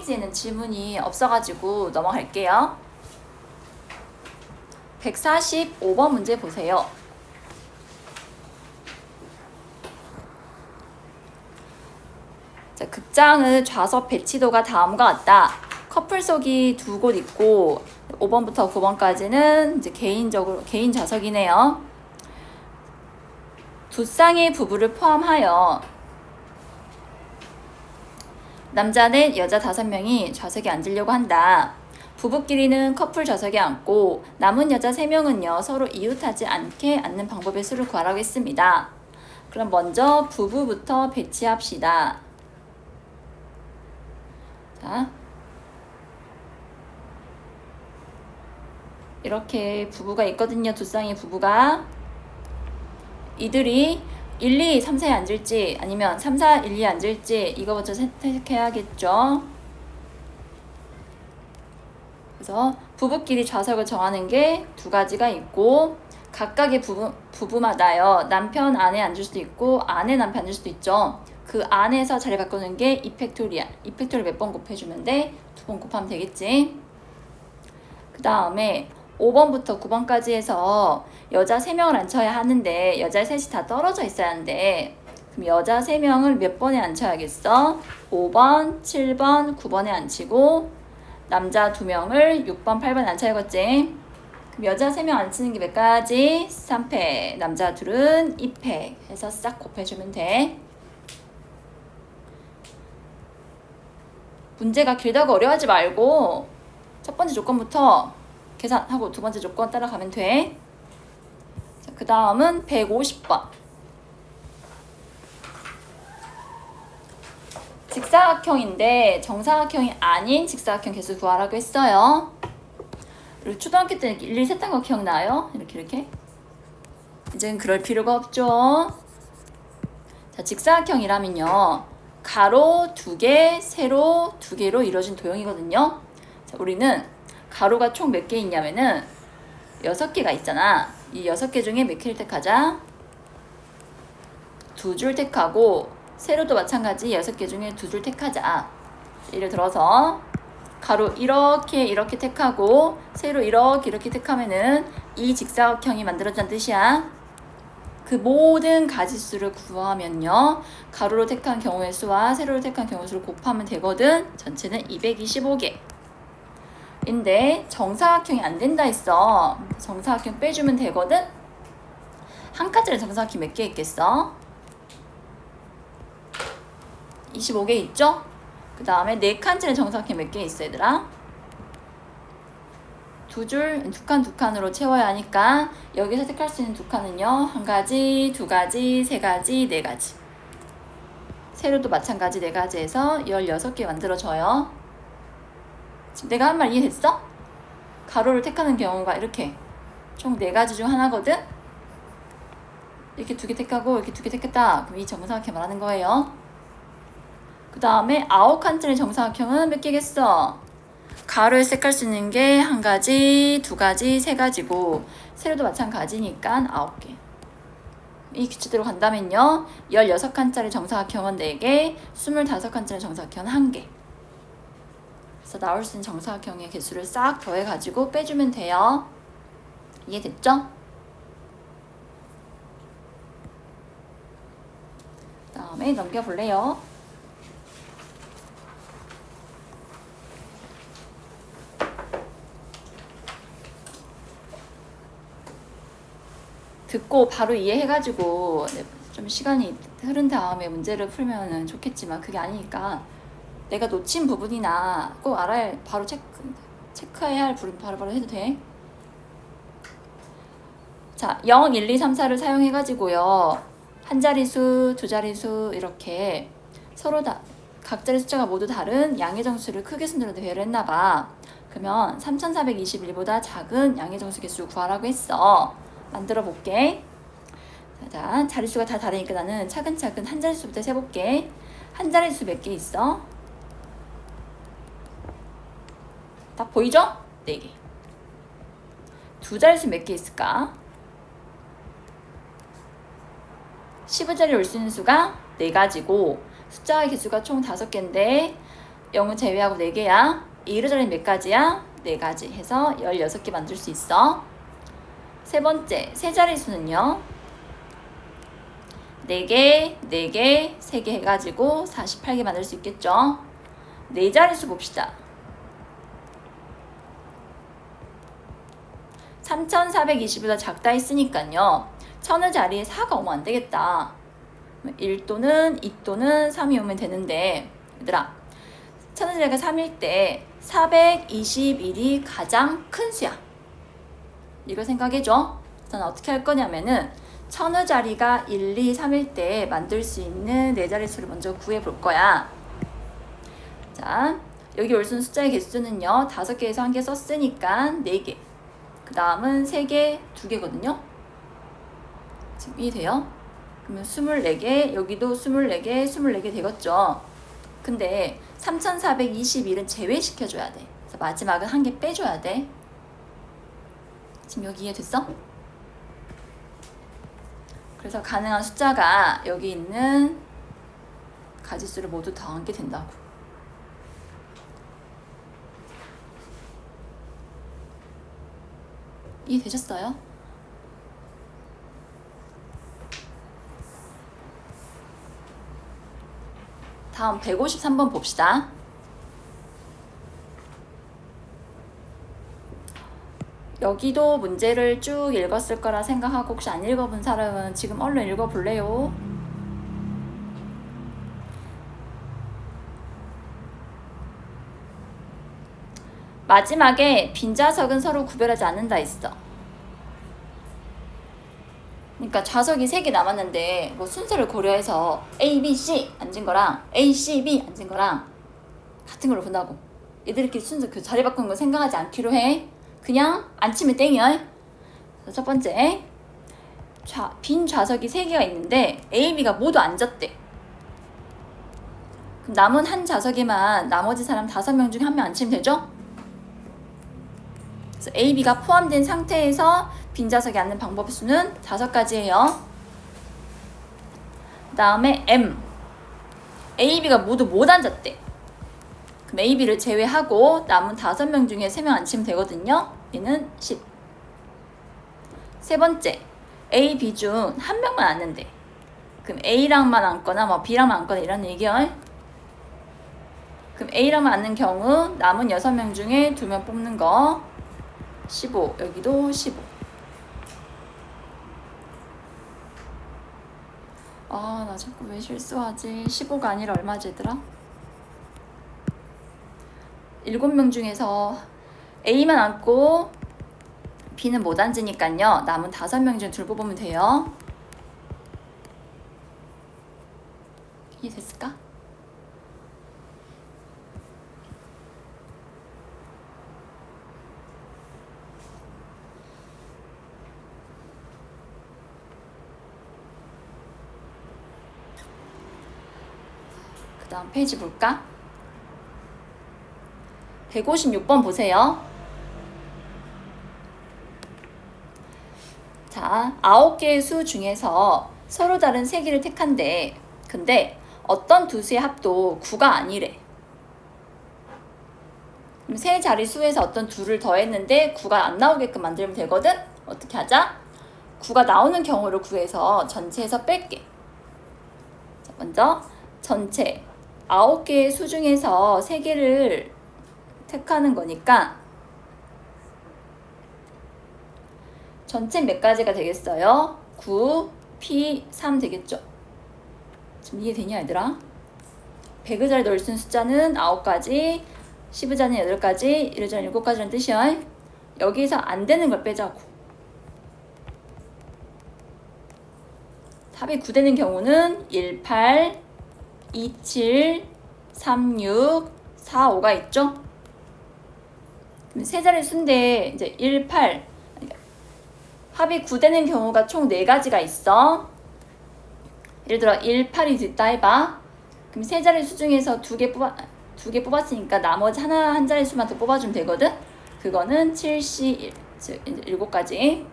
페이지에는 질문이 없어가지고 넘어갈게요. 145번 문제 보세요. 자, 극장의 좌석 배치도가 다음과 같다. 커플석이 2곳 있고 5번부터 9번까지는 이제 개인 좌석이네요. 두 쌍의 부부를 포함하여 남자 넷, 여자 5명이 좌석에 앉으려고 한다. 부부끼리는 커플 좌석에 앉고 남은 여자 3명은요 서로 이웃하지 않게 앉는 방법의 수를 구하라고 했습니다. 그럼 먼저 부부부터 배치합시다. 자, 이렇게 부부가 있거든요. 두 쌍의 부부가. 이들이 1, 2, 3, 4에 앉을지 아니면 3, 4, 1, 2에 앉을지 이거부터 선택해야겠죠. 그래서 부부끼리 좌석을 정하는 게 2가지가 있고 각각의 부부마다요 남편 아내 앉을 수도 있고 아내 남편 앉을 수도 있죠. 그 안에서 자리 바꾸는 게 이펙토리얼 몇 번 곱해주면 돼? 2번 곱하면 되겠지. 그 다음에 5번부터 9번까지 해서 여자 3명을 앉혀야 하는데 여자 셋이 다 떨어져 있어야 하는데 그럼 여자 3명을 몇 번에 앉혀야겠어? 5번, 7번, 9번에 앉히고 남자 2명을 6번, 8번에 앉혀야겠지. 그럼 여자 3명 앉히는 게 몇 가지? 3패, 남자 둘은 2패 해서 싹 곱해주면 돼. 문제가 길다고 어려워하지 말고 첫 번째 조건부터 계산하고 두 번째 조건 따라가면 돼. 그 다음은 150번. 직사각형인데 정사각형이 아닌 직사각형 개수 구하라고 했어요. 우리 초등학교 때 1, 2 셌던 거 기억나요? 이렇게. 이제는 그럴 필요가 없죠. 자, 직사각형이라면요. 가로 2개, 세로 2개로 이루어진 도형이거든요. 자, 우리는 가로가 총 몇 개 있냐면은 6개가 있잖아. 이 6개 중에 몇 개를 택하자? 2줄 택하고 세로도 마찬가지 6개 중에 2줄 택하자. 예를 들어서 가로 이렇게 택하고 세로 이렇게 택하면은 이 직사각형이 만들어진다는 뜻이야. 그 모든 가지수를 구하면요 가로로 택한 경우의 수와 세로로 택한 경우의 수를 곱하면 되거든. 전체는 225개 인데 정사각형이 안 된다 했어. 정사각형 빼주면 되거든. 한 칸짜리 정사각형 몇 개 있겠어? 25개 있죠? 그 다음에 4칸짜리 정사각형 몇 개 있어 얘들아? 2칸 2칸으로 채워야 하니까 여기서 택할 수 있는 2칸은요 1가지, 2가지, 3가지, 4가지. 세로도 마찬가지 4가지 해서 16개 만들어줘요. 지금 내가 한 말 이해됐어? 가로를 택하는 경우가 이렇게 총 4가지 중 하나거든? 이렇게 2개 택하고 이렇게 2개 택했다. 그럼 이 정사각형 말하는 거예요. 그 다음에 9칸짜리 정사각형은 몇 개겠어? 가로에서 택할 수 있는 게 1가지, 2가지, 3가지고 세로도 마찬가지니까 9개. 이 규칙대로 간다면요 16칸짜리 정사각형은 4개, 25칸짜리 정사각형은 1개. 그래서 나올 수 있는 정사각형의 개수를 싹 더해가지고 빼주면 돼요. 이해됐죠? 그 다음에 넘겨볼래요. 듣고 바로 이해해가지고 좀 시간이 흐른 다음에 문제를 풀면 좋겠지만 그게 아니니까 내가 놓친 부분이나 꼭 알아야 할, 바로 체크해야 할 부분 바로 해도 돼. 자, 0, 1, 2, 3, 4를 사용해가지고요. 한 자리수, 두 자리수 이렇게 서로 각 자리 숫자가 모두 다른 양의 정수를 크게 순으로 대여를 했나봐. 그러면 3421보다 작은 양의 정수 개수 구하라고 했어. 만들어 볼게. 자, 자릿수가 다 다르니까 나는 차근차근 한 자릿수부터 세볼게. 한 자릿수 몇 개 있어? 다 보이죠? 4개. 두 자릿수 몇 개 있을까? 15자리 올 수 있는 수가 4가지고 숫자의 개수가 총 5개인데 0은 제외하고 4개야. 이르 자리는 몇 가지야? 4가지 해서 16개 만들 수 있어. 세 번째, 세 자릿수는요. 4개, 4개, 3개 해가지고 48개 만들 수 있겠죠. 네 자릿수 봅시다. 3420보다 작다 했으니까요. 1000의 자리에 4가 오면 안 되겠다. 1 또는 2 또는 3이 오면 되는데, 얘들아, 1000의 자리가 3일 때 421이 가장 큰 수야. 이거 생각해줘. 그래서 어떻게 할 거냐면은 1000의 자리가 1, 2, 3일 때 만들 수 있는 네 자릿수를 먼저 구해 볼 거야. 자, 여기 올 수 있는 숫자의 개수는요. 5개에서 1개 썼으니까 4개. 그 다음은 3개, 2개거든요. 지금 이해돼요? 그러면 24개, 여기도 24개, 24개 되겠죠. 근데 3421은 제외시켜줘야 돼. 그래서 마지막은 1개 빼줘야 돼. 지금 여기 이해됐어? 그래서 가능한 숫자가 여기 있는 가지수를 모두 더한 게 된다고. 이해되셨어요? 다음 153번 봅시다. 여기도 문제를 쭉 읽었을 거라 생각하고 혹시 안 읽어본 사람은 지금 얼른 읽어볼래요? 마지막에 빈좌석은 서로 구별하지 않는다 했어. 그러니까 좌석이 3개 남았는데 뭐 순서를 고려해서 A, B, C 앉은 거랑 A, C, B 앉은 거랑 같은 걸로 본다고. 얘들끼리 순서 그 자리 바꾸는 거 생각하지 않기로 해. 그냥 앉히면 땡이야. 첫 번째, 빈 좌석이 3개가 있는데 A, B가 모두 앉았대. 그럼 남은 한 좌석에만 나머지 사람 5명 중에 1명 앉히면 되죠? 그래서 A, B가 포함된 상태에서 빈 좌석에 앉는 방법의 수는 5가지예요. 그 다음에 M, A, B가 모두 못 앉았대. 그럼 A, B를 제외하고 남은 5명 중에 3명 앉히면 되거든요. 얘는 10. 세 번째, A, B 중 1명만 앉는데. 그럼 A랑만 앉거나 뭐 B랑만 앉거나 이런 얘기야. 그럼 A랑만 앉는 경우 남은 6명 중에 2명 뽑는 거 15. 여기도 15. 아, 나 자꾸 왜 실수하지? 15가 아니라 얼마지 얘들아? 7명 중에서 A만 앉고 B는 못 앉으니까요. 남은 5명 중에 2 뽑으면 돼요. 이해됐을까? 그 다음 페이지 볼까? 156번 보세요. 자, 9개의 수 중에서 서로 다른 3개를 택한대. 근데 어떤 두 수의 합도 9가 아니래. 그럼 세 자릿수에서 어떤 둘을 더했는데 9가 안 나오게끔 만들면 되거든? 어떻게 하자? 9가 나오는 경우를 구해서 전체에서 뺄게. 자, 먼저 전체 9개의 수 중에서 3개를 택하는 거니까 전체 몇 가지가 되겠어요? 9, P, 3 되겠죠? 지금 이해되냐 얘들아? 100의 자리 넣을 수 있는 숫자는 9가지, 10의 자리는 8가지, 1의 자리는 7가지라는 뜻이야. 여기서 안 되는 걸 빼자고. 합이 9 되는 경우는 1, 8, 2, 7, 3, 6, 4, 5가 있죠? 그럼 세 자리 수인데 이제 1, 8 합이 9 되는 경우가 총 4가지가 있어. 예를 들어 1, 8이 됐다 해봐. 그럼 세 자리 수 중에서 2개 뽑았으니까 나머지 한 자리 수만 더 뽑아주면 되거든. 그거는 7, C, 1, 즉 7가지.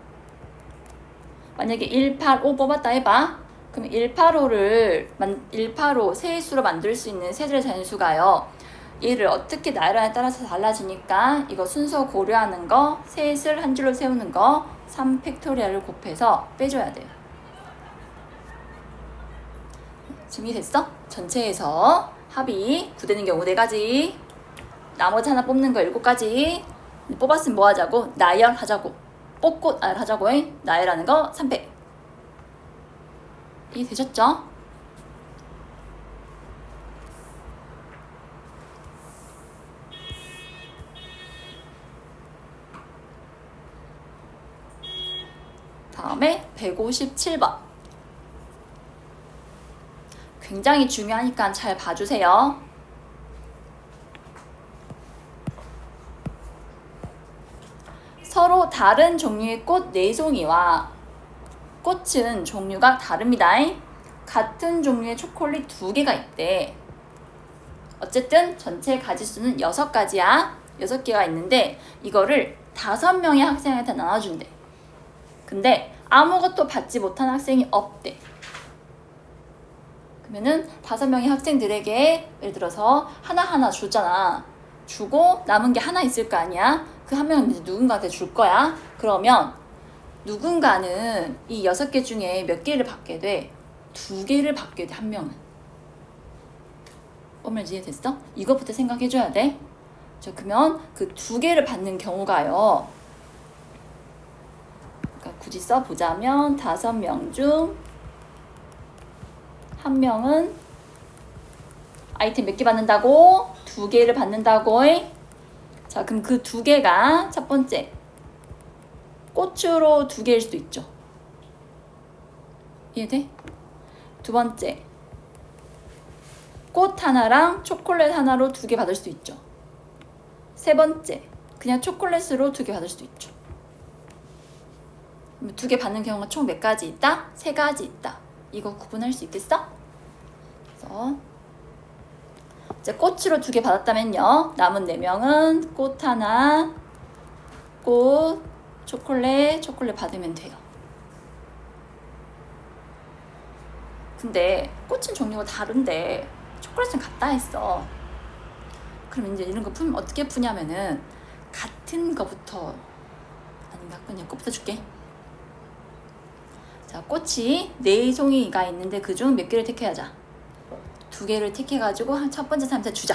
만약에 1, 8, 5 뽑았다 해봐. 그럼 1, 8, 5를 1, 8, 5 세 수로 만들 수 있는 세 자리 자연수가요. 얘를 어떻게 나열하냐에 따라서 달라지니까 이거 순서 고려하는 거, 셋을 한 줄로 세우는 거, 3팩토리얼을 곱해서 빼줘야 돼요. 준비됐어? 전체에서 합이 9되는 경우 4가지, 나머지 하나 뽑는 거 7가지. 뽑았으면 뭐 하자고? 나열하자고. 뽑고 나열하자고. 나열하는 거 3팩. 이해 되셨죠? 다음에 157번. 굉장히 중요하니까 잘 봐주세요. 서로 다른 종류의 꽃 4송이와 꽃은 종류가 다릅니다. 같은 종류의 초콜릿 2개가 있대. 어쨌든 전체 가지수는 6가지야. 6개가 있는데 이거를 5명의 학생한테 나눠준대. 근데 아무것도 받지 못한 학생이 없대. 그러면은 5명의 학생들에게 예를 들어서 하나하나 줬잖아. 주고 남은 게 하나 있을 거 아니야. 그 한 명은 이제 누군가한테 줄 거야. 그러면 누군가는 이 6개 중에 몇 개를 받게 돼? 2개를 받게 돼, 한 명은. 엄마 이해됐어? 이것부터 생각해줘야 돼. 자, 그러면 그 2개를 받는 경우가요. 그러니까 굳이 써보자면 5명 중 1명은 아이템 몇 개 받는다고? 2개를 받는다고. 자, 그럼 그 2개가 첫 번째 꽃으로 2개일 수도 있죠. 이해돼? 두 번째 꽃 하나랑 초콜릿 하나로 2개 받을 수도 있죠. 세 번째 그냥 초콜릿으로 2개 받을 수도 있죠. 2개 받는 경우가 총 몇 가지 있다? 3가지 있다. 이거 구분할 수 있겠어? 그래서 이제 꽃으로 2개 받았다면요. 남은 4명은 꽃 하나, 꽃, 초콜릿 받으면 돼요. 근데 꽃은 종류가 다른데 초콜릿은 같다 했어. 그럼 이제 이런 거 풀면 어떻게 푸냐면은 같은 거부터, 아닌가? 그냥 꽃부터 줄게. 자, 꽃이 4송이가 있는데 그중 몇 개를 택해야자. 2개를 택해가지고 첫 번째 사람한테 주자.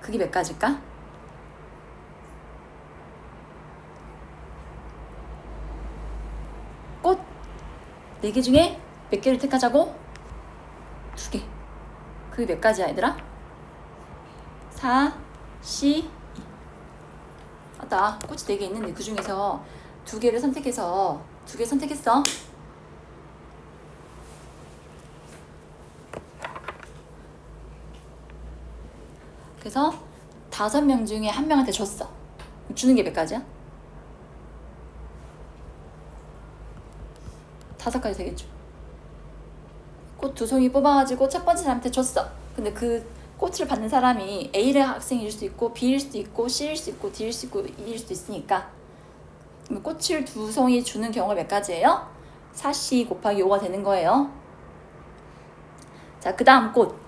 그게 몇 가지일까? 꽃 4개 중에 몇 개를 택하자고? 2개. 그게 몇 가지야, 얘들아? 4, 12. 맞다. 꽃이 4개 있는데 그 중에서 2개를 선택해서 2개 선택했어. 그래서 5명 중에 1명한테 줬어. 주는 게 몇 가지야? 5가지 되겠죠. 꽃 2송이 뽑아가지고 첫 번째 사람한테 줬어. 근데 그 꽃을 받는 사람이 A의 학생일 수도 있고 B일 수도 있고 C일 수도 있고 D일 수도 있고 E일 수도 있으니까 꽃을 2송이 주는 경우가 몇 가지예요? 4C 곱하기 5가 되는 거예요. 자, 그 다음 꽃.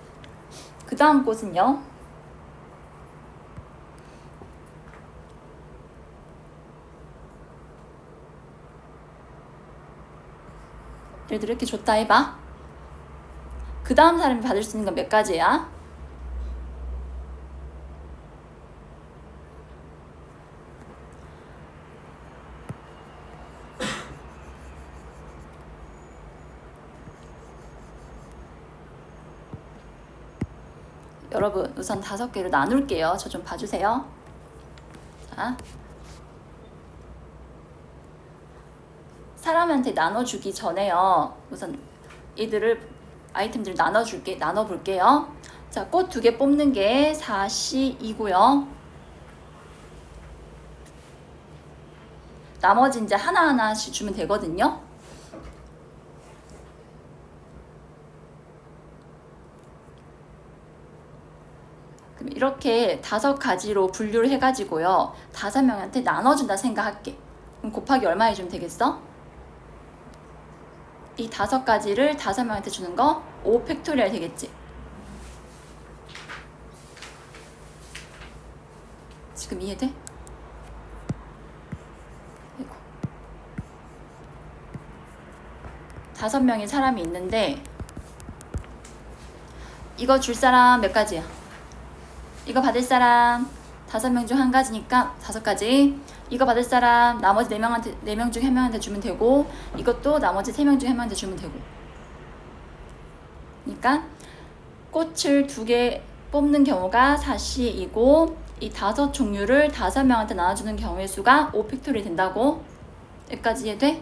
그 다음 꽃은요. 예를 들어 이렇게 줬다 해봐. 그 다음 사람이 받을 수 있는 건 몇 가지야? 여러분 우선 5개로 나눌게요. 저 좀 봐주세요. 자, 사람한테 나눠주기 전에요. 우선 아이템들을 나눠볼게요. 자, 꽃 2개 뽑는 게 4C이고요. 나머지 이제 하나하나씩 주면 되거든요. 그럼 이렇게 5가지로 분류를 해가지고요. 5명한테 나눠준다 생각할게. 그럼 곱하기 얼마 해주면 되겠어? 이 5가지를 5명한테 주는 거 5팩토리얼 되겠지. 지금 이해돼? 아이고. 5명의 사람이 있는데 이거 줄 사람 몇 가지야? 이거 받을 사람 5명 중 한 가지니까 5가지. 이거 받을 사람 나머지 4명 중 1명한테 주면 되고, 이것도 나머지 3명 중 1명한테 주면 되고. 그러니까 꽃을 2개 뽑는 경우가 4C이고 이 5 종류를 5명한테 나눠주는 경우의 수가 5팩토리 된다고. 여기까지 이해돼?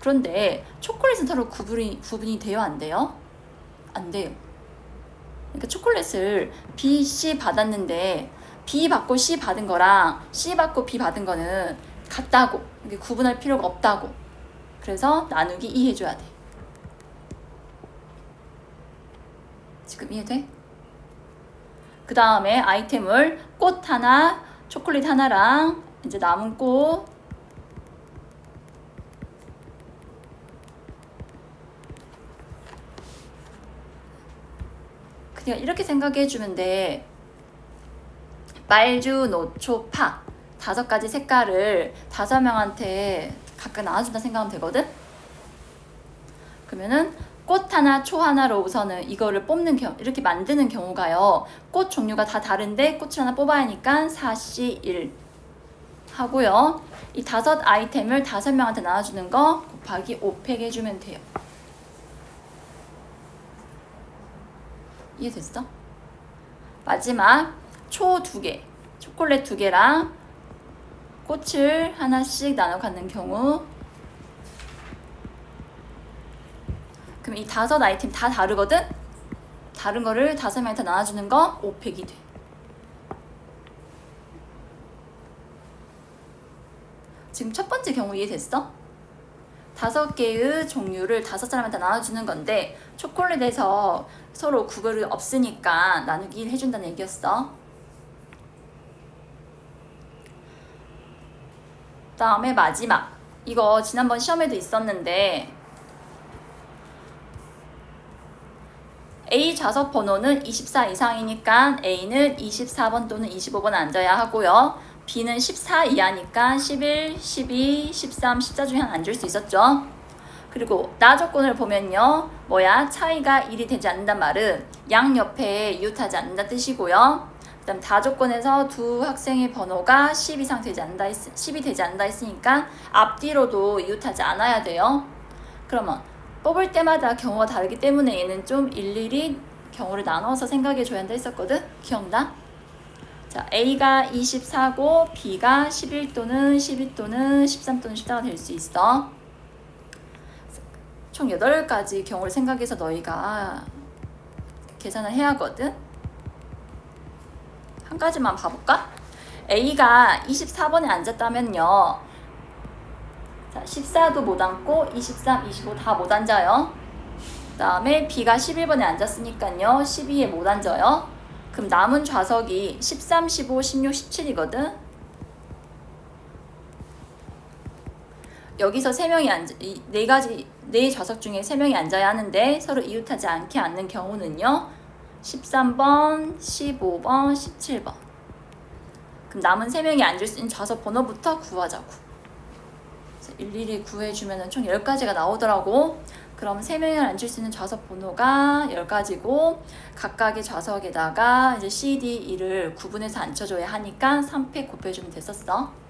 그런데 초콜릿은 서로 구분이 돼요? 안 돼요? 안 돼요. 그러니까 초콜릿을 B, C 받았는데 B 받고 C 받은 거랑 C 받고 B 받은 거는 같다고. 이게 구분할 필요가 없다고. 그래서 나누기 2 해줘야 돼. 지금 이해돼? 그 다음에 아이템을 꽃 하나, 초콜릿 하나랑 이제 남은 꽃 그냥 이렇게 생각해 주면 돼. 말주, 노초, 파 5가지 색깔을 5명한테 각각 나눠준다 생각하면 되거든? 그러면은 꽃 하나, 초 하나로 우선은 이거를 뽑는 경우, 이렇게 만드는 경우가요. 꽃 종류가 다 다른데 꽃을 하나 뽑아야 하니까 4C1 하고요. 이 5 아이템을 5명한테 나눠주는 거 곱하기 5팩 해주면 돼요. 이해됐어? 마지막 초 2개, 초콜릿 2개랑 꽃을 하나씩 나눠 갖는 경우. 그럼 이 5 아이템 다 다르거든? 다른 거를 5명한테 나눠주는 거 5팩이 돼. 지금 첫 번째 경우 이해됐어? 5개의 종류를 5사람한테 나눠주는 건데 초콜릿에서 서로 구별이 없으니까 나누기 1 해준다는 얘기였어. 다음에 마지막, 이거 지난번 시험에도 있었는데 A 좌석 번호는 24 이상이니까 A는 24번 또는 25번 앉아야 하고요. B는 14 이하니까 11, 12, 13, 14 중에 하나 앉을 수 있었죠. 그리고 나 조건을 보면요. 차이가 1이 되지 않는단 말은 양옆에 이웃하지 않는다 뜻이고요. 그 다음 다 조건에서 두 학생의 번호가 10 이상 되지 않는다 10이 되지 않는다 했으니까 앞뒤로도 이웃하지 않아야 돼요. 그러면 뽑을 때마다 경우가 다르기 때문에 얘는 좀 일일이 경우를 나눠서 생각해 줘야 한다 했었거든? 기억나? 자, A가 24고 B가 11 또는 12 또는 13 또는 14가 될 수 있어. 총 8가지 경우를 생각해서 너희가 계산을 해야 하거든? 한 가지만 봐볼까? A가 24번에 앉았다면요. 자, 14도 못 앉고 23, 25 다 못 앉아요. 그 다음에 B가 11번에 앉았으니까요. 12에 못 앉아요. 그럼 남은 좌석이 13, 15, 16, 17이거든. 여기서 3명이 앉아, 이 4 좌석 중에 3명이 앉아야 하는데 서로 이웃하지 않게 앉는 경우는요. 13번, 15번, 17번. 그럼 남은 3명이 앉을 수 있는 좌석 번호부터 구하자고. 일일이 구해주면 총 10가지가 나오더라고. 그럼 3명이 앉을 수 있는 좌석 번호가 10가지고 각각의 좌석에다가 이제 C, D, E를 구분해서 앉혀줘야 하니까 3팩 곱해주면 됐었어.